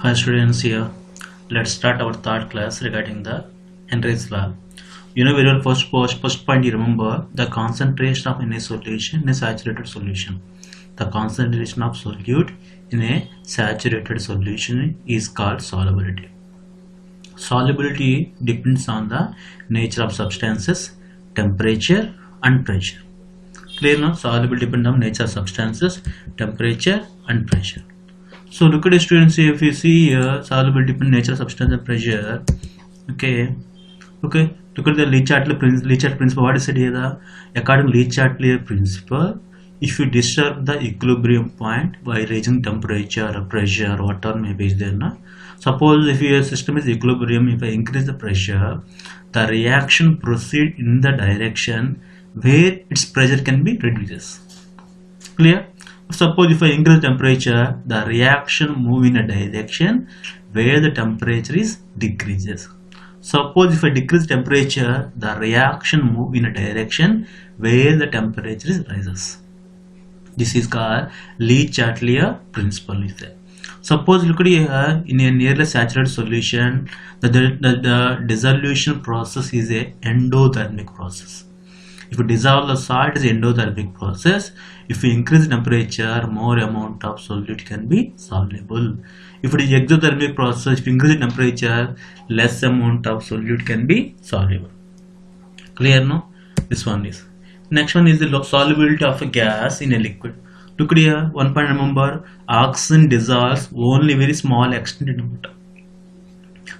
Hi students, here let's start our third class regarding the Henry's law. You know very well, first point you remember the concentration of in a solution in a saturated solution. The concentration of solute in a saturated solution is called solubility. Solubility depends on the nature of substances, temperature and pressure. Clear now? Solubility depends on nature of substances, temperature and pressure. So look at the students, if you see here solubility depends on nature, substance and pressure. Okay, look at the Le-Chatelet principle. What is it here? According to Le-Chatelet principle, if you disturb the equilibrium point by raising temperature or pressure, whatever may be there, na? Suppose if your system is equilibrium, if I increase the pressure, the reaction proceed in the direction where its pressure can be reduced. Clear? Suppose if I increase temperature, the reaction move in a direction where the temperature is decreases. Suppose if I decrease temperature, the reaction move in a direction where the temperature is rises. This is called Le-Chatelet principle. Is there. Suppose look at here in a nearly saturated solution, the dissolution process is a endothermic process. If you dissolve the salt, it is endothermic process. If you increase temperature, more amount of solute can be soluble. If it is exothermic process, if you increase temperature, less amount of solute can be soluble. Clear no? This one is. Next one is the solubility of a gas in a liquid. Look at here, one point remember, oxygen dissolves only very small extent in water.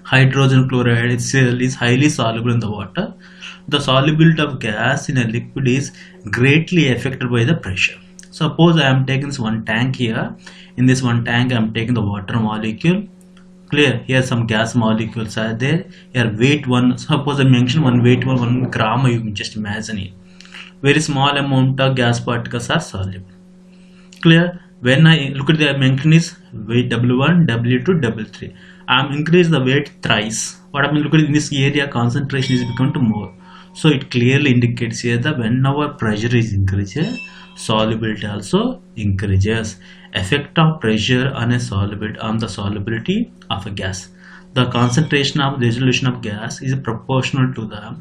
Hydrogen chloride itself is highly soluble in the water. The solubility of gas in a liquid is greatly affected by the pressure. Suppose I am taking this one tank here. In this one tank I am taking the water molecule. Clear? Here some gas molecules are there. Here weight 1. Suppose I mention one weight 1 gram. You can just imagine it. Very small amount of gas particles are soluble. Clear? When I look at the mention is weight W1, W2, W3. I am increased the weight thrice. What I mean, look at in this area concentration is become to more. So it clearly indicates here that whenever pressure is increases, solubility also increases. Effect of pressure on a solubility on the solubility of a gas. The concentration of dissolution of gas is proportional to the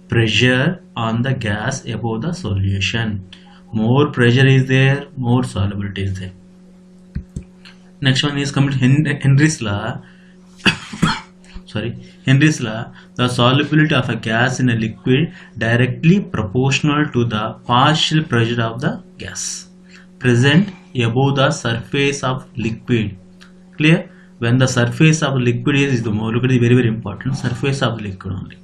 pressure on the gas above the solution. More pressure is there, more solubility is there. Next one is coming to Henry's law. Henry's law, the solubility of a gas in a liquid directly proportional to the partial pressure of the gas present above the surface of liquid. Clear? When the surface of liquid is the more, look at the very important surface of liquid only.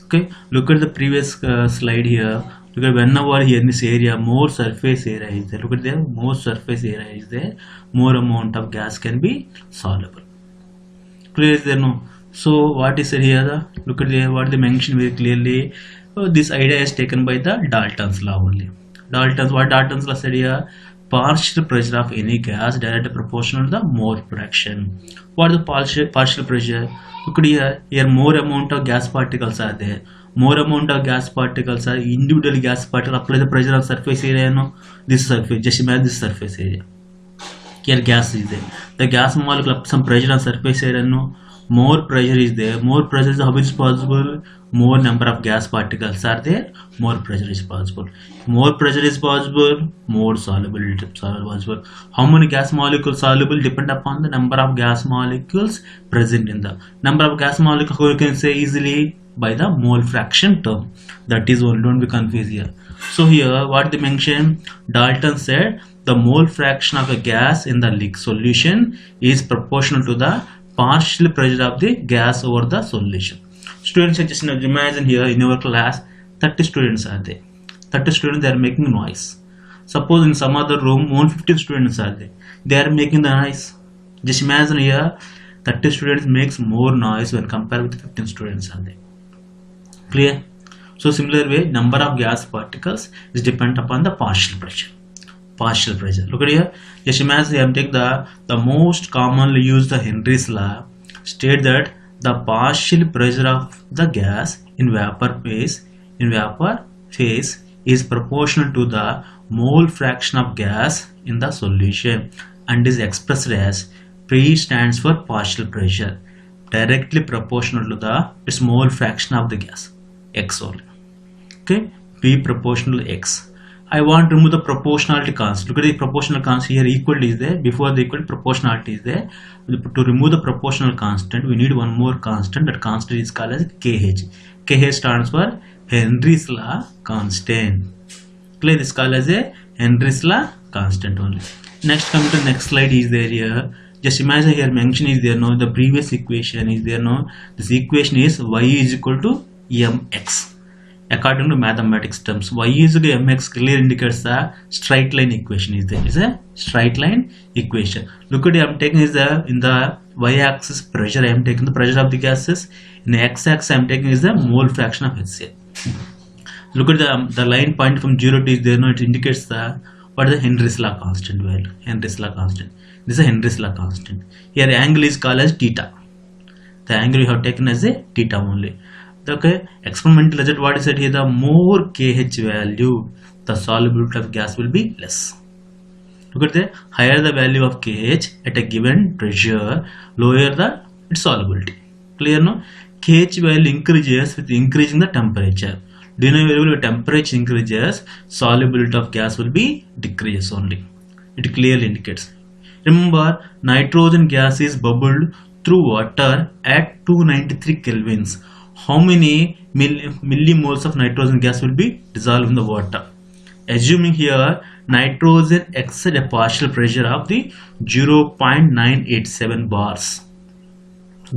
Okay, look at the previous slide here. Look at whenever here in this area more surface area is there. Look at there, more surface area is there, more amount of gas can be soluble. Clear is there no? So what is said here? Look at there, what they mentioned very clearly. This idea is taken by the Dalton's law only. What Dalton's law said here? Partial pressure of any gas directly proportional to the mole fraction. What is the partial pressure? Look at here. Here more amount of gas particles are there. More amount of gas particles are individual gas particles. Apply the pressure on surface area. No, this surface. Just imagine this surface area. Here gas is there. The gas molecule some pressure on surface area. No. More pressure is there. More pressure is how is possible. More number of gas particles are there. More pressure is possible. More pressure is possible. More solubility possible. How many gas molecules soluble depend upon the number of gas molecules present in the number of gas molecules. You can say easily by the mole fraction term. That is one. Don't be confused here. So here what they mentioned, Dalton said the mole fraction of a gas in the liquid solution is proportional to the partial pressure of the gas over the solution. Students, just imagine here in our class 30 students are there. 30 students, they are making noise. Suppose in some other room 150 students are there. They are making the noise. Just imagine here 30 students makes more noise when compared with 15 students are there. Clear? So similar way, number of gas particles is dependent upon the partial pressure. Partial pressure. Look at here. Just imagine I am taking the most commonly used the Henry's law. State that the partial pressure of the gas in vapor phase is proportional to the mole fraction of gas in the solution and is expressed as P stands for partial pressure, directly proportional to the its mole fraction of the gas, X only. Okay, P proportional to X. I want to remove the proportionality constant. Look at the proportional constant here. Equal is there. Before the equal, proportionality is there. To remove the proportional constant, we need one more constant. That constant is called as KH. KH stands for Henry's law constant. Clear? This is called as a Henry's law constant only. Next, coming to the next slide is there here. Just imagine here mention is there. No, the previous equation is there. No, this equation is y is equal to mx. According to mathematics terms, y is equal to mx clearly indicates the straight line equation is there. Is a straight line equation. Look at it, I am taking is the in the y-axis pressure. I am taking the pressure of the gases. In the x-axis, I am taking is the mole fraction of HCl. Look at the line point from 0 to is there. No, it indicates the what is the Henry's law constant value. Henry's law constant. This is a Henry's law constant. Here the angle is called as theta. The angle we have taken as a theta only. Okay, experimental result what is said here, the more KH value, the solubility of gas will be less. Look at the higher the value of KH at a given pressure, lower the its solubility. Clear no? KH value increases with increasing the temperature. Do you know whenever temperature increases, solubility of gas will be decreases only. It clearly indicates. Remember, nitrogen gas is bubbled through water at 293 kelvins. How many millimoles of nitrogen gas will be dissolved in the water? Assuming here nitrogen exceeds a partial pressure of the 0.987 bars.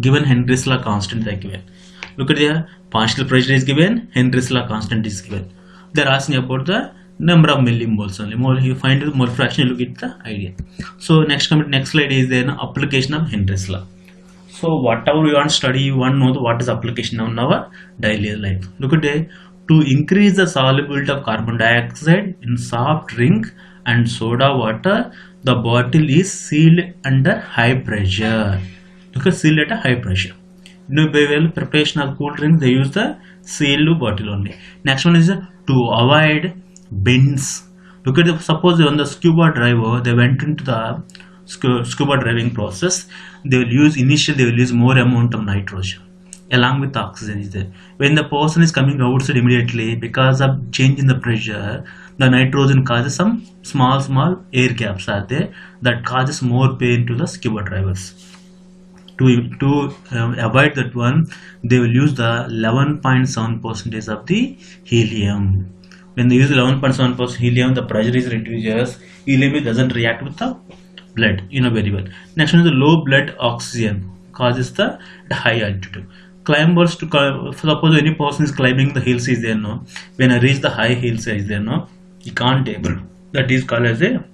Given Henry's law constant is given. Look at the partial pressure is given, Henry's law constant is given. They are asking about the number of millimoles only. More you find the mole fraction, you look at the idea. So next slide is there an application of Henry's law. So whatever you want to study, you want to know what is application in our daily life. Look at it. To increase the solubility of carbon dioxide in soft drink and soda water, the bottle is sealed under high pressure. Look at sealed at a high pressure. You know, by well preparation of cool drink, they use the sealed bottle only. Next one is to avoid bends. Look at the suppose on the scuba diver, they went into the scuba diving process. They will use more amount of nitrogen along with oxygen is there. When the person is coming outside immediately, because of change in the pressure, the nitrogen causes some small air gaps are there that causes more pain to the scuba divers. To avoid that one, they will use the 11.7% of the helium. When they use 11.7% helium, the pressure is reduces. Helium doesn't react with the blood, you know very well. Next one is the low blood oxygen causes the high altitude. Climbers to suppose any person is climbing the hills is there no. When I reach the high hills is there no, he can't able. That is called as a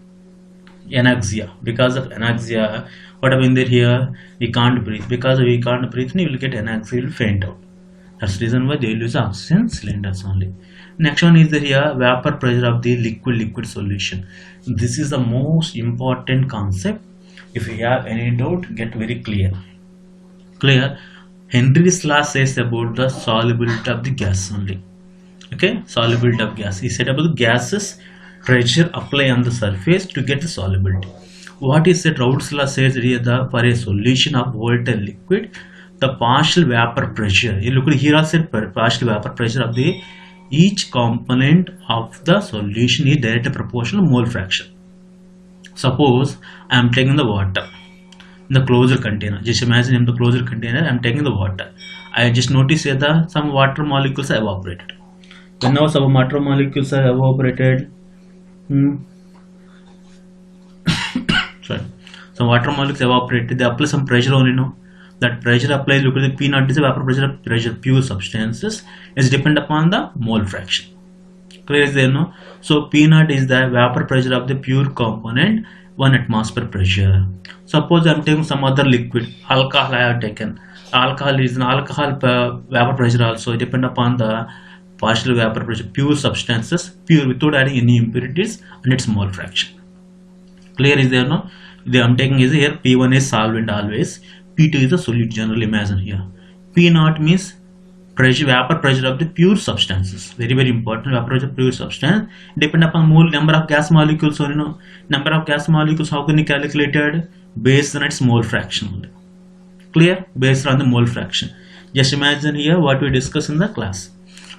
anaxia. Because of anaxia, what happened there here? We can't breathe. Because we can't breathe, we will get anaxia, will faint out. That's the reason why they will use oxygen cylinders only. Next one is the here vapor pressure of the liquid solution. This is the most important concept. If you have any doubt, get very clear. Henry's law says about the solubility of the gas only. Okay, solubility of gas. He said about the gases pressure apply on the surface to get the solubility. What is said? Raoult's law says here for a solution of volatile liquid, the partial vapor pressure. You look at here also partial vapor pressure of the each component of the solution is directly proportional to mole fraction. Suppose I am taking the water in the closed container. Just imagine in the closed container I am taking the water. I just notice that some water molecules are evaporated. Whenever some water molecules are evaporated, some water molecules evaporated, they apply some pressure only no. That pressure applies, look at the P naught is the vapor pressure pure substances is depend upon the mole fraction. Clear is there no? So P naught is the vapor pressure of the pure component 1 atmosphere pressure. Suppose I am taking some other liquid, alcohol I have taken. Alcohol is an alcohol vapor pressure also depend upon the partial vapor pressure pure substances, pure without adding any impurities and its mole fraction. Clear is there no? I am taking is here P1 is solvent always. P2 is a solute, generally imagine here. P naught means pressure, vapor pressure of the pure substances. Very important, vapor pressure of pure substance. Depend upon number of gas molecules or number of gas molecules, how can you calculate it? based on its mole fraction only. Clear? Based on the mole fraction. Just imagine here what we discussed in the class.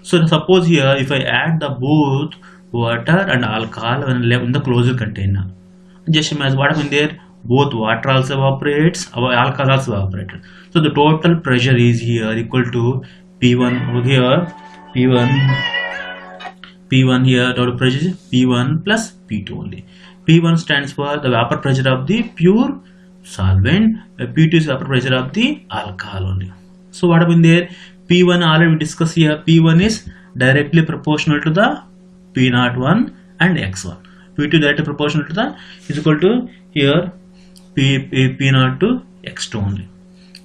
So suppose here if I add the both water and alcohol when left in the closed container, just imagine what happened there. Both water also evaporates, our alcohol also evaporated. So the total pressure is here equal to P1 over here, P1 here, total pressure is P1 plus P2 only. P1 stands for the vapor pressure of the pure solvent, P2 is vapor pressure of the alcohol only. So what happened there? P1 already we discussed here. P1 is directly proportional to the P01 and X1. P2 directly proportional to the is equal to here P0 to X2 only.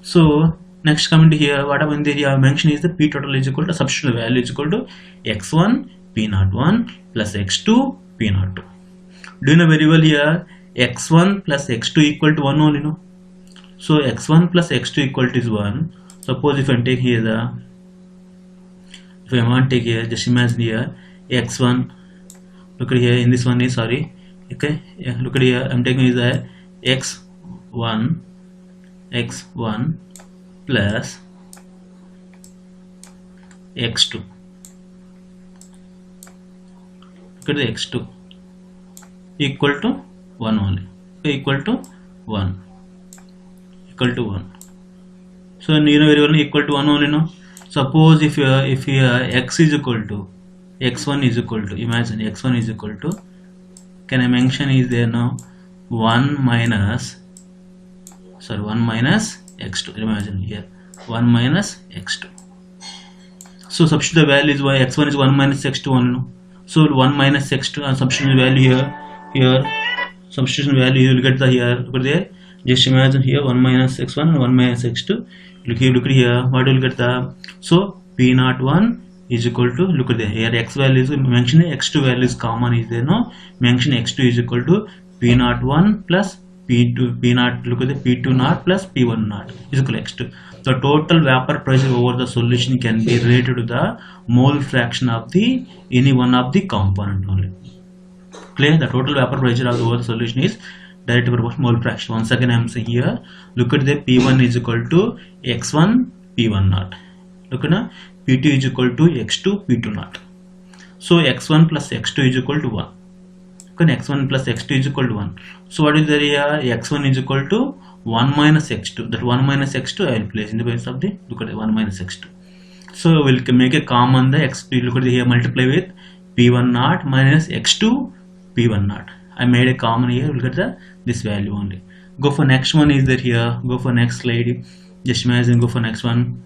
So next comment here, what happened there? I mentioned is the P total is equal to substitute value is equal to X1 P01 plus X2 P02. Do you know very well here X1 plus X2 equal to 1 only, no? So X1 plus X2 equal to is 1. Suppose if I take here if I want to take here, just imagine here X1, look at here in this one is sorry, okay, yeah, look at here I'm taking is the X1 plus X2. Look at the X2 equal to 1 only, equal to 1. So you know very well equal to 1 only, no? Suppose if X is equal to X1 is equal to, imagine X1 is equal to, can I mention is there now 1 minus X2, imagine here 1 minus X2. So substitute the value is why X1 is 1 minus X2 only, no? So 1 minus X2 and substitution value here substitution value you will get the here, look at there, just imagine here 1 minus X1 and 1 minus X2, look at here what will get the, so P01 is equal to, look at there here X value is mentioned, X2 value is common is there, no? Mention X2 is equal to P01 plus P0, look at the P20 plus P10 is equal to X2. The total vapor pressure over the solution can be related to the mole fraction of the any one of the component only. Clear? The total vapor pressure over the solution is directly proportional mole fraction. Once again I am saying here, look at the P1 is equal to X1 P10. Look at now P2 is equal to X2 P20. So X1 plus X2 is equal to 1. X1 plus X2 is equal to 1. So what is there here? X1 is equal to 1 minus X2. That 1 minus X2 I will place in the place of the, look at the 1 minus X2. So we will make a common the X2, look at the here, multiply with P10 minus X2 P10. I made a common here, look at the this value only. Go for next one is that here, go for next slide, just imagine, go for next one.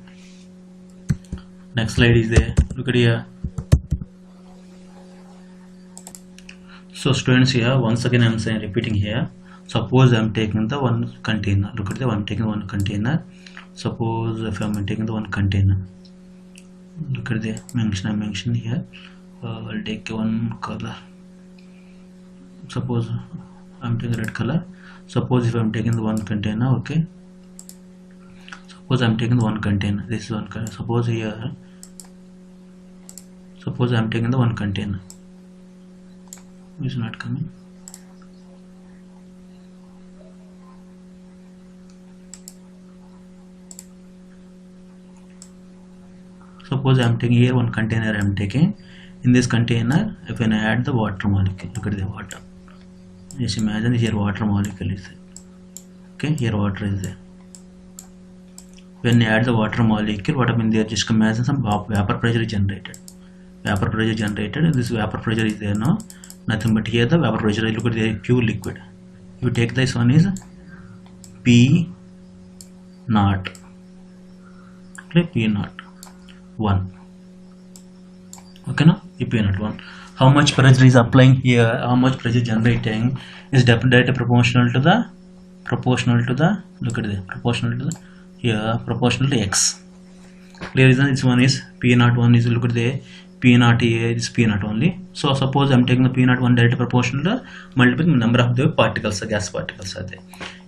Next slide is there, look at here. So students here, once again I am saying, repeating here, suppose I am taking the one container, look at the one, taking one container. Suppose if I am taking the one container, look at the mention, I mentioned here, I'll take one color. Suppose I am taking red color. Suppose if I am taking the one container, okay, suppose I am taking the one container, this is one container. Suppose here, suppose I am taking the one container, is not coming. Suppose I am taking here one container, I am taking, in this container if I add the water molecule, look at the water, just imagine here water molecule is there, okay, here water is there. When I add the water molecule, what happens there, just imagine some vapor pressure is generated, and this vapor pressure is there now, nothing but here the vapor pressure, look at the pure liquid. You take this one is P0, okay, P0 1, okay, now P0 1. How much pressure is applying here, how much pressure generating is definitely proportional to the look at the proportional to the here, proportional to X. Clear reason, this one is P01 is, look at the P0 here is P0 only. So suppose I am taking the P01 directly proportional to multiple number of the particles, gas particles are there.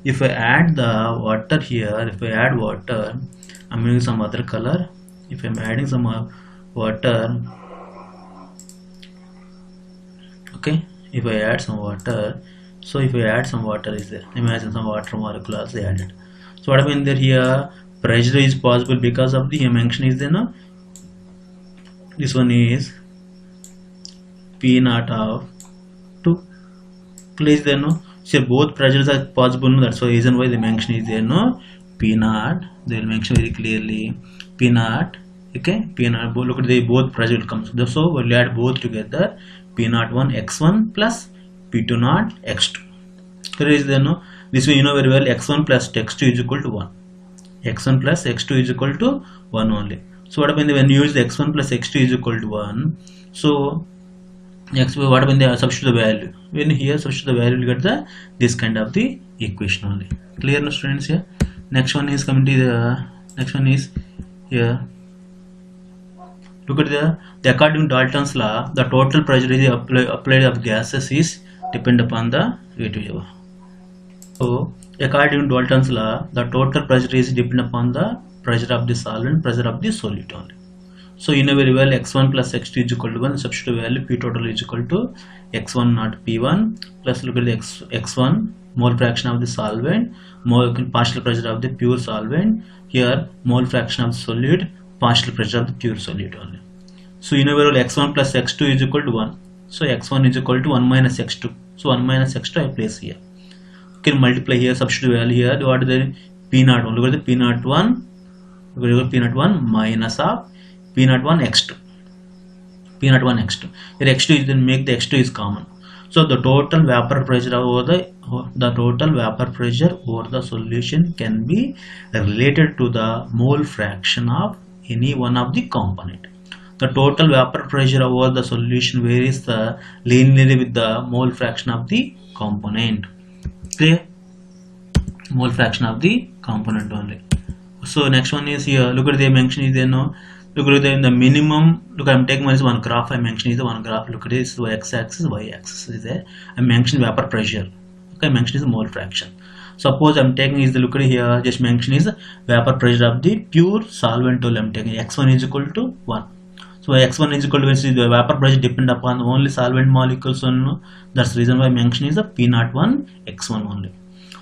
If I add the water here, if I add water, I am using some other color. If I am adding some water, okay, if I add some water, So if we add some water is there, imagine some water molecules they added. So what happened there here, pressure is possible because of the mention is there no. This one is P naught of 2 place there no. So both pressures are possible no, that's why reason why the mention is there no. P naught, they will mention very clearly P naught. Okay, P naught, look at the both pressure will come. So we'll add both together, P naught 1 x1 plus P2 naught x2. There is there no. This way you know very well, x1 plus x2 is equal to 1. x1 plus x2 is equal to 1 only. So what happens when you use the x1 plus x2 is equal to 1? So next what happens they substitute the value. When here substitute the value, you get the this kind of the equation only. Clear no students here? Next one is coming to the next one is here. Look at the according to Dalton's law, the total pressure is applied of gases is depend upon the relative. So according to Dalton's law, the total pressure is depend upon the pressure of the solvent, pressure of the solute only. So you know very well x1 plus x2 is equal to 1, substitute value P total is equal to x1 not P1 plus look at the x1 mole fraction of the solvent, mole partial pressure of the pure solvent, here mole fraction of the solute, partial pressure of the pure solute only. So you know very well x1 plus x2 is equal to 1. So x1 is equal to 1 minus x2. So 1 minus x2 I place here. Okay, multiply here, substitute value here. What is the P naught 1? Look at the P naught 1. Look at P naught 1 minus of P naught 1 x2. P naught 1 x2. Here x2 is then make the x2 is common. So the total vapor pressure over the total vapor pressure over the solution can be related to the mole fraction of any one of the component. The total vapor pressure over the solution varies linearly with the mole fraction of the component. Clear? Mole fraction of the component only. So next one is here. Look at the mention is there no. Look at the minimum. Look, I'm taking one graph. I mentioned is the one graph. Look at this x-axis, y-axis is there. I mentioned vapor pressure. Okay, I mentioned is the mole fraction. Suppose I'm taking is the look at here. Just mention is the vapor pressure of the pure solvent tool. I'm taking x1 is equal to 1. So x1 is equal to the vapor pressure depend upon only solvent molecules only. That's the reason why I mention is the P naught 1 x1 only.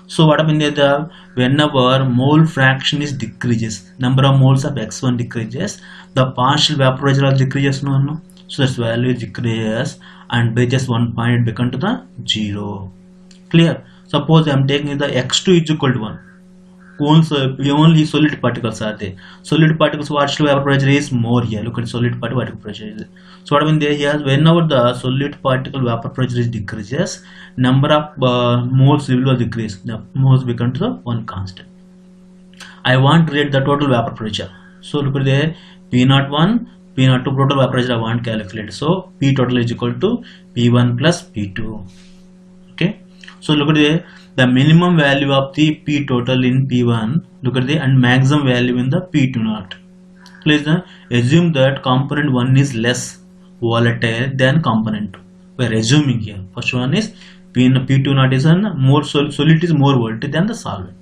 So what happens there, whenever mole fraction is decreases, number of moles of x1 decreases, the partial vapor pressure also decreases no. So that's value decreases and reaches one point it becomes to the 0. Clear? Suppose I am taking the x2 is equal to 1. Only solid particles are there. Solid particles partial vapor pressure is more here. Look at solid particle pressure is there. So what I mean there here, whenever the solid particle vapor pressure is decreases, number of moles will decrease. The moles become to the one constant. I want to rate the total vapor pressure. So look at there, P naught 1, P naught 2 total vapor pressure I want to calculate. So P total is equal to P1 plus P2. Okay. So look at there. The minimum value of the P total in P1, look at the and maximum value in the P2 naught. Please assume that component 1 is less volatile than component 2. We are assuming here. First one is P2 naught is more solid is more volatile than the solvent.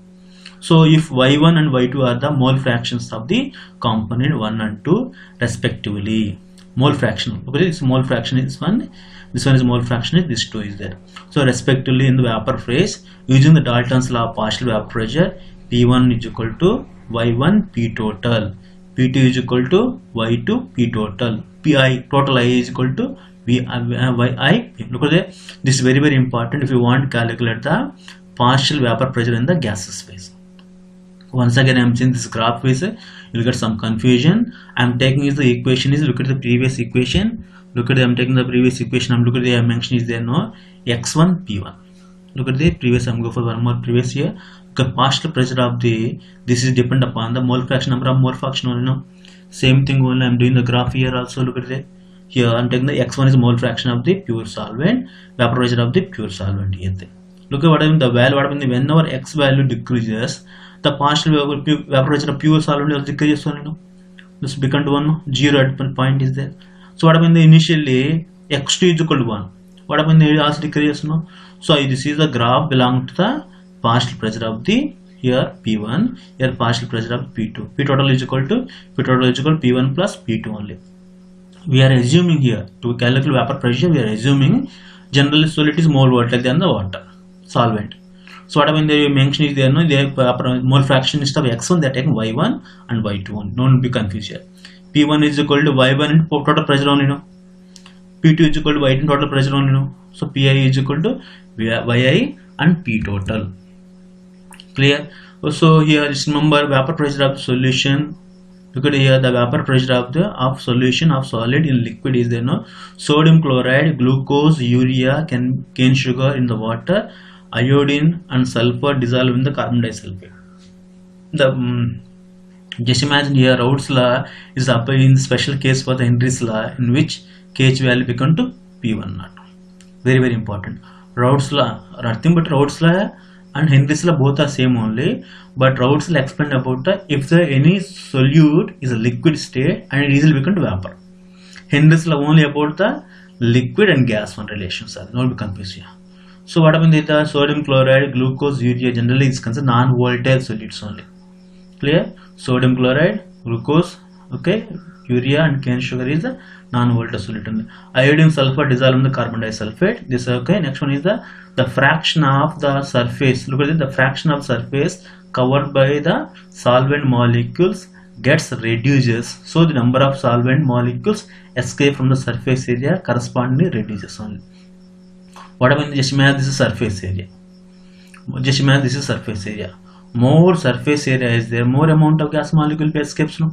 So if Y1 and Y2 are the mole fractions of the component 1 and 2 respectively. Mole fraction. Okay, this mole fraction is 1. This one is mole fraction is this 2 is there. So respectively in the vapor phase, using the Dalton's law of partial vapor pressure, P1 is equal to Y1 P total, P2 is equal to Y2 P total, Pi total I is equal to Yi. Look at that. This is very very important if you want to calculate the partial vapor pressure in the gaseous phase. Once again I am seeing this graph phase, you will get some confusion. I am taking is the equation is look at the previous equation. Look at the, I'm taking the previous equation. I'm looking at the I mentioned is there no x1 p1. Look at the previous. I'm going for one more previous here. The partial pressure of the this is depend upon the mole fraction number of mole fraction only. No, same thing only. I'm doing the graph here also. Look at the here. I'm taking the x1 is mole fraction of the pure solvent, vapor pressure of the pure solvent here. Look at what I mean the value. What I mean whenever x value decreases, the partial vapor pressure of pure solvent also decreases only. No, this become to 1. 0 at point is there. So what happened initially x2 is equal to 1. What happened there also decreases no. So this is the graph belong to the partial pressure of the here P1, here partial pressure of P2. P total is equal to P1 plus P2 only. We are assuming here to calculate vapor pressure. We are assuming generally solid is more volatile than the water. solvent. So what I mean, they mention is there no, they mole fraction instead of x1 they are taking y1 and y2. Don't be confused here. P1 is equal to y1 and total pressure only, no. P2 is equal to y2 total pressure only, no. So Pi is equal to yi and P total. Clear? So here just remember vapor pressure of the solution. Look at here, the vapor pressure of the solution of solid in liquid is there, no. Sodium chloride, glucose, urea, cane sugar in the water, iodine and sulfur dissolved in the carbon disulfide. Just imagine here Raoult's law is applied in special case for the Henry's law, in which KH value become to P1 naught. Very very important. Raoult's law, nothing but Raoult's law and Henry's law both are same only, but Raoult's law explained about if any solute is a liquid state and it easily become to vapor. Henry's law only about the liquid and gas one relations are not be confused here. So what happens with the sodium chloride, glucose, urea generally is considered non-volatile solutes only. Clear? Sodium chloride, glucose, okay, urea and cane sugar is a non-volatile solute only. Iodine, sulfur dissolved in the carbon disulfide. This okay. Next one is the fraction of the surface. Look at it, the fraction of surface covered by the solvent molecules gets reduces. So the number of solvent molecules escape from the surface area correspondingly reduces only. What I mean, just imagine this is surface area. Just imagine this is surface area. More surface area is there, more amount of gas molecule escapes, no.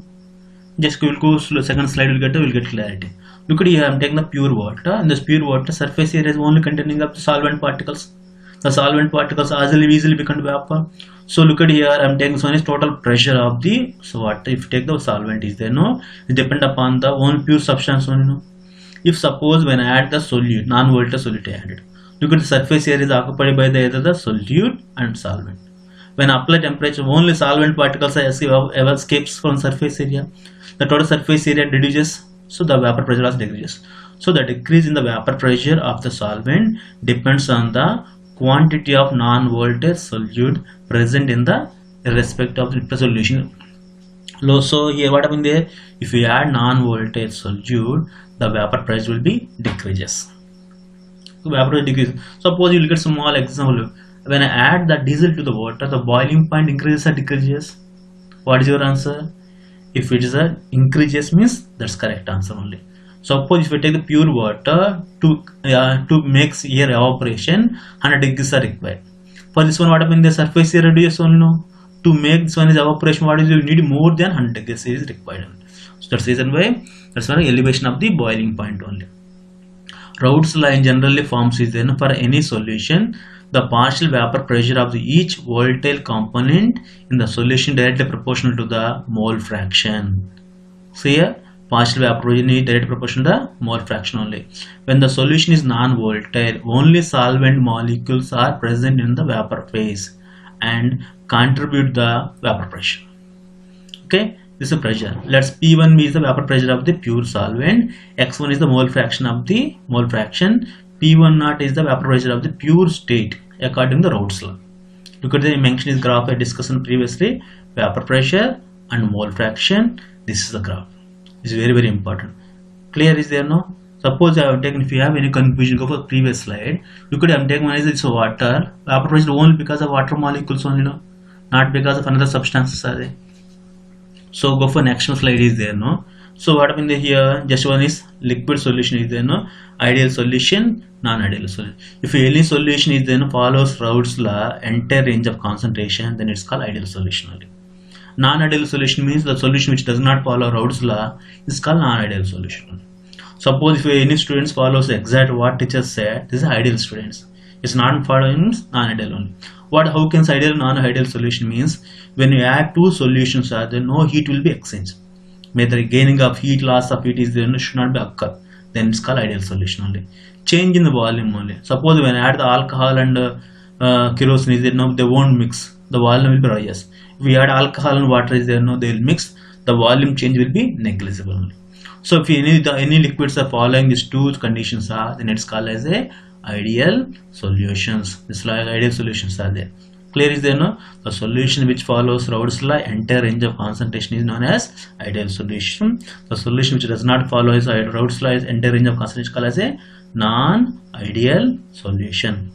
Just we'll go slow, second slide we'll get clarity. Look at here, I'm taking the pure water. In this pure water, surface area is only containing of the solvent particles. The solvent particles easily become vapor. So look at here, I'm taking this one is total pressure of the water. If you take the solvent is there, no, it depend upon the own pure substance only, no. If suppose when I add the solute, non-volatile solute I added, look at the surface area is occupied by either the solute and solvent. When apply temperature, only solvent particles escapes from surface area. The total surface area reduces, so the vapor pressure also decreases. So the decrease in the vapor pressure of the solvent depends on the quantity of non-volatile solute present in the respect of the solution. So here what happens there? If we add non-volatile solute, the vapor pressure will be decreases. So vapor pressure decreases. Suppose you look at small example. When I add the diesel to the water, the boiling point increases or decreases? What is your answer? If it is a increases means that's correct answer only. Suppose if we take the pure water to make air evaporation, 100 degrees are required. For this one, what happens? The surface area reduces only, no. To make this one is evaporation, what is you need more than 100 degrees is required. So that's the reason why that's why elevation of the boiling point only. Raoult's law in generally forms is then for any solution, the partial vapor pressure of each volatile component in the solution directly proportional to the mole fraction. So here partial vapor pressure is directly proportional to the mole fraction only. When the solution is non-volatile, only solvent molecules are present in the vapor phase and contribute the vapor pressure. Okay, this is pressure. Let's P1 is the vapor pressure of the pure solvent, X1 is the mole fraction of the mole fraction, P1 naught is the vapor pressure of the pure state according to the Raoult's law. Look at the mentioned this graph I discussed previously, vapor pressure and mole fraction. This is the graph. This is very very important. Clear is there now? Suppose I have taken, if you have any confusion, go for the previous slide. Look at I'm taking one is it's water, vapor pressure only because of water molecules only, no, not because of another substances are there. So go for next slide is there, no. So what happened here? Just one is liquid solution is there, no. Ideal solution, non-ideal solution. If any solution is then follows Raoult's law, entire range of concentration, then it's called ideal solution only. Non-ideal solution means the solution which does not follow Raoult's law is called non-ideal solution. Suppose if any students follows exact what teacher said, this is ideal students. It's not following means non-ideal only. How can ideal non-ideal solution means when you add two solutions, there no heat will be exchanged. Whether gaining of heat, loss of heat is there should not be occur. Then it's called ideal solution only. Change in the volume only. Suppose when I add the alcohol and kerosene is there, no, they won't mix. The volume will be rise. If we add alcohol and water is there, no, they will mix. The volume change will be negligible only. So if any liquids are following these two conditions then it's called as a ideal solutions. This like ideal solutions are there. Clear is there, no? The solution which follows Raoult's law, entire range of concentration is known as ideal solution. The solution which does not follow Raoult's law is entire range of concentration called as a non-ideal solution.